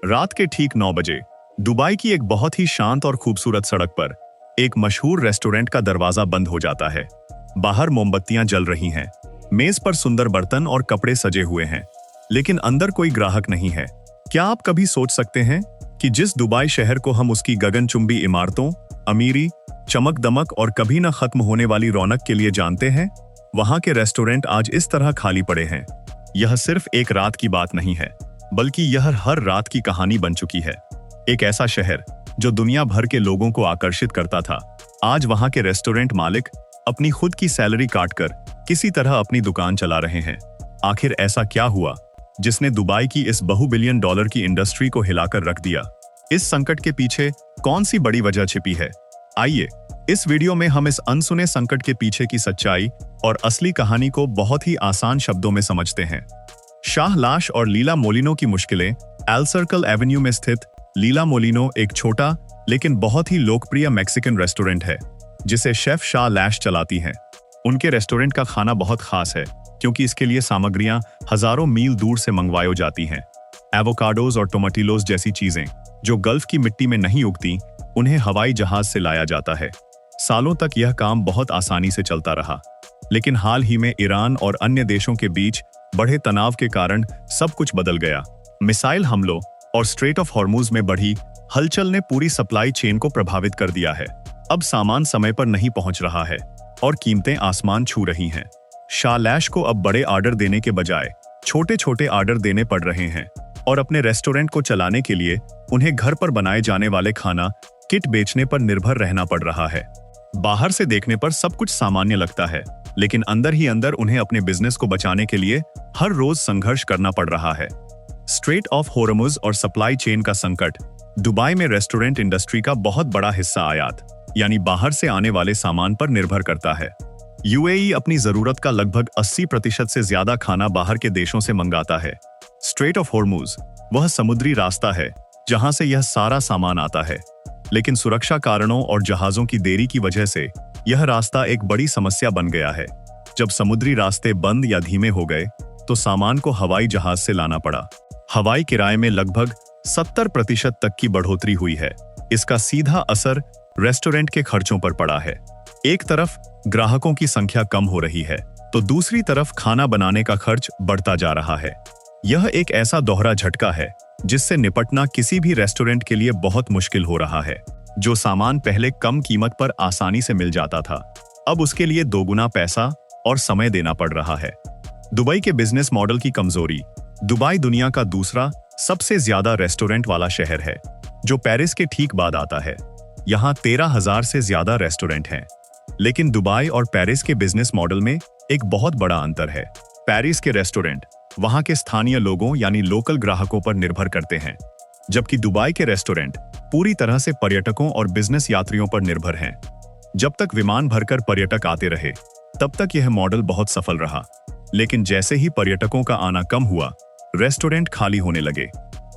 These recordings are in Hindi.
रात के ठीक 9 बजे दुबई की एक बहुत ही शांत और खूबसूरत सड़क पर एक मशहूर रेस्टोरेंट का दरवाजा बंद हो जाता है। बाहर मोमबत्तियां जल रही हैं, मेज पर सुंदर बर्तन और कपड़े सजे हुए हैं, लेकिन अंदर कोई ग्राहक नहीं है। क्या आप कभी सोच सकते हैं कि जिस दुबई शहर को हम उसकी गगनचुंबी इमारतों, अमीरी, चमक दमक और कभी न खत्म होने वाली रौनक के लिए जानते हैं, वहां के रेस्टोरेंट आज इस तरह खाली पड़े हैं। यह सिर्फ एक रात की बात नहीं है, बल्कि यह हर रात की कहानी बन चुकी है। एक ऐसा शहर जो दुनिया भर के लोगों को आकर्षित करता था, आज वहां के रेस्टोरेंट मालिक अपनी खुद की सैलरी काटकर किसी तरह अपनी दुकान चला रहे हैं। आखिर ऐसा क्या हुआ जिसने दुबई की इस बहु-बिलियन डॉलर की इंडस्ट्री को हिलाकर रख दिया? इस संकट के पीछे कौन सी बड़ी वजह छिपी है? आइए इस वीडियो में हम इस अनसुने संकट के पीछे की सच्चाई और असली कहानी को बहुत ही आसान शब्दों में समझते हैं। शाह लाश और लीला मोलिनो की मुश्किलें। एल सर्कल एवेन्यू में स्थित लीला मोलिनो एक छोटा लेकिन बहुत ही लोकप्रिय मैक्सिकन रेस्टोरेंट है, जिसे शेफ शाह लैश चलाती हैं। उनके रेस्टोरेंट का खाना बहुत खास है क्योंकि इसके लिए सामग्रियां हजारों मील दूर से मंगवाई जाती हैं। एवोकाडोज और टोमेटिलोज जैसी चीजें जो गल्फ की मिट्टी में नहीं उगती, उन्हें हवाई जहाज से लाया जाता है। सालों तक यह काम बहुत आसानी से चलता रहा, लेकिन हाल ही में ईरान और अन्य देशों के बीच बढ़े तनाव के कारण सब कुछ बदल गया। मिसाइल हमलों और स्ट्रेट ऑफ हॉर्मुज में बढ़ी हलचल ने पूरी सप्लाई चेन को प्रभावित कर दिया है। अब सामान समय पर नहीं पहुंच रहा है और कीमतें आसमान छू रही हैं। शाह लैश को अब बड़े ऑर्डर देने के बजाय छोटे छोटे ऑर्डर देने पड़ रहे हैं और अपने रेस्टोरेंट को चलाने के लिए उन्हें घर पर बनाए जाने वाले खाना किट बेचने पर निर्भर रहना पड़ रहा है। बाहर से देखने पर सब कुछ सामान्य लगता है, लेकिन अंदर ही अंदर उन्हें अपने बिजनेस को बचाने के लिए हर रोज संघर्ष करना पड़ रहा है। स्ट्रेट ऑफ हॉर्मुज और सप्लाई चेन का संकट। दुबई में रेस्टोरेंट इंडस्ट्री का बहुत बड़ा हिस्सा आयात यानी बाहर से आने वाले सामान पर निर्भर करता है। यूएई अपनी जरूरत का लगभग 80% से ज्यादा खाना बाहर के देशों से मंगाता है। स्ट्रेट ऑफ हॉर्मुज वह समुद्री रास्ता है जहां से यह सारा सामान आता है, लेकिन सुरक्षा कारणों और जहाजों की देरी की वजह से यह रास्ता एक बड़ी समस्या बन गया है। जब समुद्री रास्ते बंद या धीमे हो गए तो सामान को हवाई जहाज से लाना पड़ा। हवाई किराए में लगभग 70% तक की बढ़ोतरी हुई है। इसका सीधा असर रेस्टोरेंट के खर्चों पर पड़ा है। एक तरफ ग्राहकों की संख्या कम हो रही है, तो दूसरी तरफ खाना बनाने का खर्च बढ़ता जा रहा है। यह एक ऐसा दोहरा झटका है जिससे निपटना किसी भी रेस्टोरेंट के लिए बहुत मुश्किल हो रहा है। जो सामान पहले कम कीमत पर आसानी से मिल जाता था, अब उसके लिए दोगुना पैसा और समय देना पड़ रहा है। दुबई के बिजनेस मॉडल की कमजोरी। दुबई दुनिया का दूसरा सबसे ज्यादा रेस्टोरेंट वाला शहर है, जो पेरिस के ठीक बाद आता है। यहाँ 13,000 से ज्यादा रेस्टोरेंट हैं। लेकिन दुबई और पेरिस के बिजनेस मॉडल में एक बहुत बड़ा अंतर है। पेरिस के रेस्टोरेंट वहां के स्थानीय लोगों यानी लोकल ग्राहकों पर निर्भर करते हैं, जबकि दुबई के रेस्टोरेंट पूरी तरह से पर्यटकों और बिजनेस यात्रियों पर निर्भर हैं। जब तक विमान भरकर पर्यटक आते रहे, तब तक यह मॉडल बहुत सफल रहा, लेकिन जैसे ही पर्यटकों का आना कम हुआ, रेस्टोरेंट खाली होने लगे।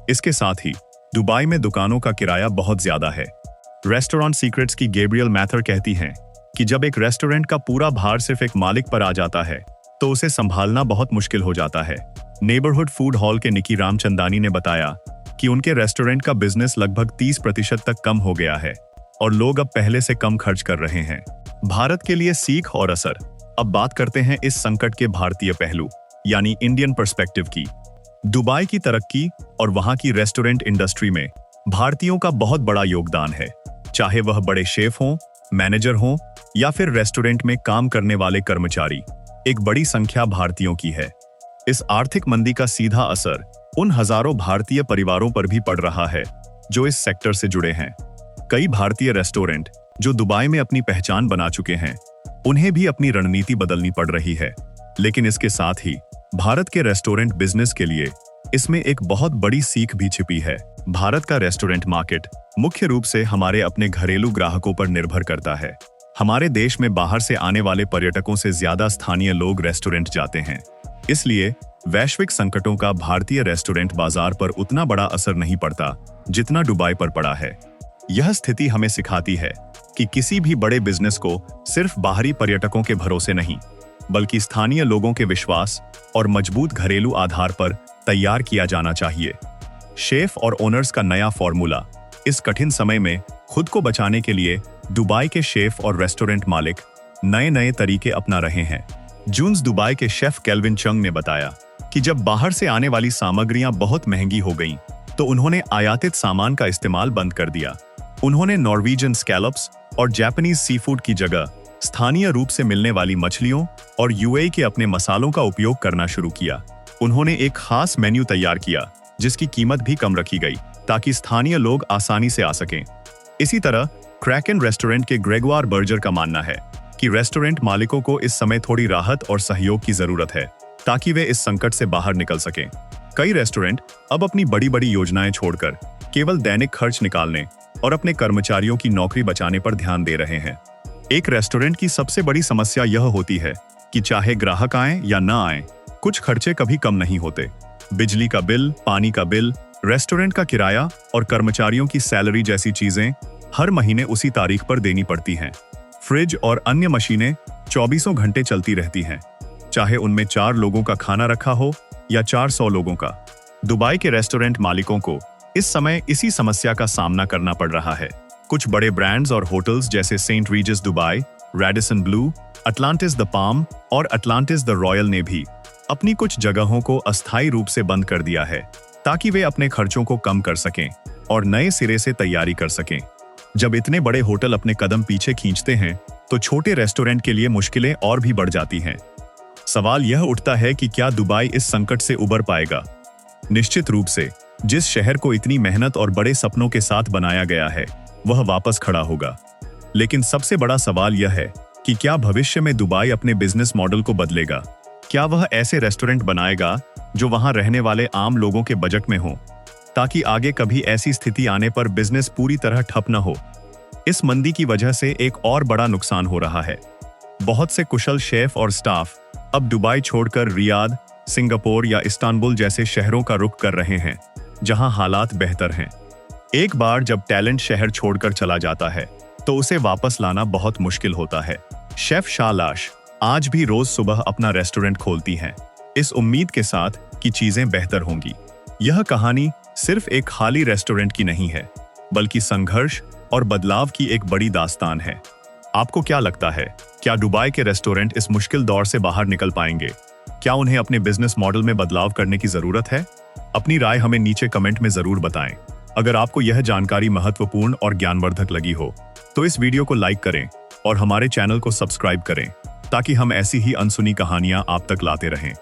इसके साथ ही दुबई में दुकानों का किराया बहुत ज्यादा है। रेस्टोरेंट सीक्रेट्स की गैब्रियल मैथर कहती हैं कि जब एक रेस्टोरेंट का पूरा भार सिर्फ एक मालिक पर आ जाता है, तो उसे संभालना बहुत मुश्किल हो जाता है। नेबरहुड फूड हॉल के निकी रामचंदानी ने बताया कि उनके रेस्टोरेंट का बिजनेस लगभग 30% तक कम हो गया है और लोग अब पहले से कम खर्च कर रहे हैं। भारत के लिए सीख और असर। अब बात करते हैं इस संकट के भारतीय पहलू यानी इंडियन पर्सपेक्टिव की। दुबई की तरक्की और वहां की रेस्टोरेंट इंडस्ट्री में भारतीयों का बहुत बड़ा योगदान है, चाहे वह बड़े शेफ हों, मैनेजर हों या फिर रेस्टोरेंट में काम करने वाले कर्मचारी। एक बड़ी संख्या भारतीयों की है। इस आर्थिक मंदी का सीधा असर उन हजारों भारतीय परिवारों पर भी पड़ रहा है जो इस सेक्टर से जुड़े हैं। कई भारतीय रेस्टोरेंट जो दुबई में अपनी पहचान बना चुके हैं, उन्हें भी अपनी रणनीति बदलनी पड़ रही है। लेकिन इसके साथ ही भारत के रेस्टोरेंट बिजनेस के लिए इसमें एक बहुत बड़ी सीख भी छिपी है। भारत का रेस्टोरेंट मार्केट मुख्य रूप से हमारे अपने घरेलू ग्राहकों पर निर्भर करता है। हमारे देश में बाहर से आने वाले पर्यटकों से ज्यादा स्थानीय लोग रेस्टोरेंट जाते हैं। इसलिए वैश्विक संकटों का भारतीय रेस्टोरेंट बाजार पर उतना बड़ा असर नहीं पड़ता जितना दुबई पर पड़ा है। यह स्थिति हमें सिखाती है कि किसी भी बड़े बिजनेस को सिर्फ बाहरी पर्यटकों के भरोसे नहीं, बल्कि स्थानीय लोगों के विश्वास और मजबूत घरेलू आधार पर तैयार किया जाना चाहिए। शेफ और ओनर्स का नया फॉर्मूला। इस कठिन समय में खुद को बचाने के लिए दुबई के शेफ और रेस्टोरेंट मालिक नए नए तरीके अपना रहे हैं। जून्स दुबई के शेफ केल्विन चंग ने बताया कि जब बाहर से आने वाली सामग्रियां बहुत महंगी हो गईं, तो उन्होंने आयातित सामान का इस्तेमाल बंद कर दिया। उन्होंने नॉर्वेजियन स्कैलप्स और जापानीज सी फूड की जगह स्थानीय रूप से मिलने वाली मछलियों और यूएई के अपने मसालों का उपयोग करना शुरू किया। उन्होंने एक खास मेन्यू तैयार किया जिसकी कीमत भी कम रखी गई ताकि स्थानीय लोग आसानी से आ सकें। इसी तरह क्रैकन रेस्टोरेंट के ग्रेगोire बर्जर का मानना है कि रेस्टोरेंट मालिकों को इस समय थोड़ी राहत और सहयोग की जरूरत है ताकि वे इस संकट से बाहर निकल सकें। कई रेस्टोरेंट अब अपनी बड़ी बड़ी योजनाएं छोड़कर केवल दैनिक खर्च निकालने और अपने कर्मचारियों की नौकरी बचाने पर ध्यान दे रहे हैं। एक रेस्टोरेंट की सबसे बड़ी समस्या यह होती है कि चाहे ग्राहक आए या न आए, कुछ खर्चे कभी कम नहीं होते। बिजली का बिल, पानी का बिल, रेस्टोरेंट का किराया और कर्मचारियों की सैलरी जैसी चीजें हर महीने उसी तारीख पर देनी पड़ती हैं। फ्रिज और अन्य मशीनें 24 घंटे चलती रहती हैं, चाहे उनमें 4 लोगों का खाना रखा हो या 400 लोगों का। दुबई के रेस्टोरेंट मालिकों को इस समय इसी समस्या का सामना करना पड़ रहा है। कुछ बड़े ब्रांड्स और होटल्स जैसे saint Regis Dubai, Radisson Blu, Atlantis the Palm और अटलांटिस द रॉयल ने भी अपनी कुछ जगहों को अस्थायी रूप से बंद कर दिया है ताकि वे अपने खर्चों को कम कर सकें और नए सिरे से तैयारी कर सकें। जब इतने बड़े होटल अपने कदम पीछे खींचते हैं तो छोटे रेस्टोरेंट के लिए मुश्किलें और भी बढ़ जाती हैं। सवाल यह उठता है कि क्या दुबई इस संकट से उबर पाएगा? निश्चित रूप से जिस शहर को इतनी मेहनत और बड़े सपनों के साथ बनाया गया है, वह वापस खड़ा होगा। लेकिन सबसे बड़ा सवाल यह है कि क्या भविष्य में दुबई अपने बिजनेस मॉडल को बदलेगा? क्या वह ऐसे रेस्टोरेंट बनाएगा जो वहां रहने वाले आम लोगों के बजट में हो, ताकि आगे कभी ऐसी स्थिति आने पर बिजनेस पूरी तरह ठप न हो? इस मंदी की वजह से एक और बड़ा नुकसान हो रहा है। बहुत से कुशल शेफ और स्टाफ अब दुबई छोड़कर रियाद, सिंगापुर या इस्तांबुल जैसे शहरों का रुख कर रहे हैं, जहां हालात बेहतर हैं। एक बार जब टैलेंट शहर छोड़कर चला जाता है तो उसे वापस लाना बहुत मुश्किल होता है। शेफ शालाश आज भी रोज सुबह अपना रेस्टोरेंट खोलती हैं, इस उम्मीद के साथ कि चीजें बेहतर होंगी। यह कहानी सिर्फ एक खाली रेस्टोरेंट की नहीं है, बल्कि संघर्ष और बदलाव की एक बड़ी दास्तान है। आपको क्या लगता है, क्या दुबई के रेस्टोरेंट इस मुश्किल दौर से बाहर निकल पाएंगे? क्या उन्हें अपने बिजनेस मॉडल में बदलाव करने की जरूरत है? अपनी राय हमें नीचे कमेंट में जरूर बताएं। अगर आपको यह जानकारी महत्वपूर्ण और ज्ञानवर्धक लगी हो तो इस वीडियो को लाइक करें और हमारे चैनल को सब्सक्राइब करें ताकि हम ऐसी ही अनसुनी कहानियां आप तक लाते रहें।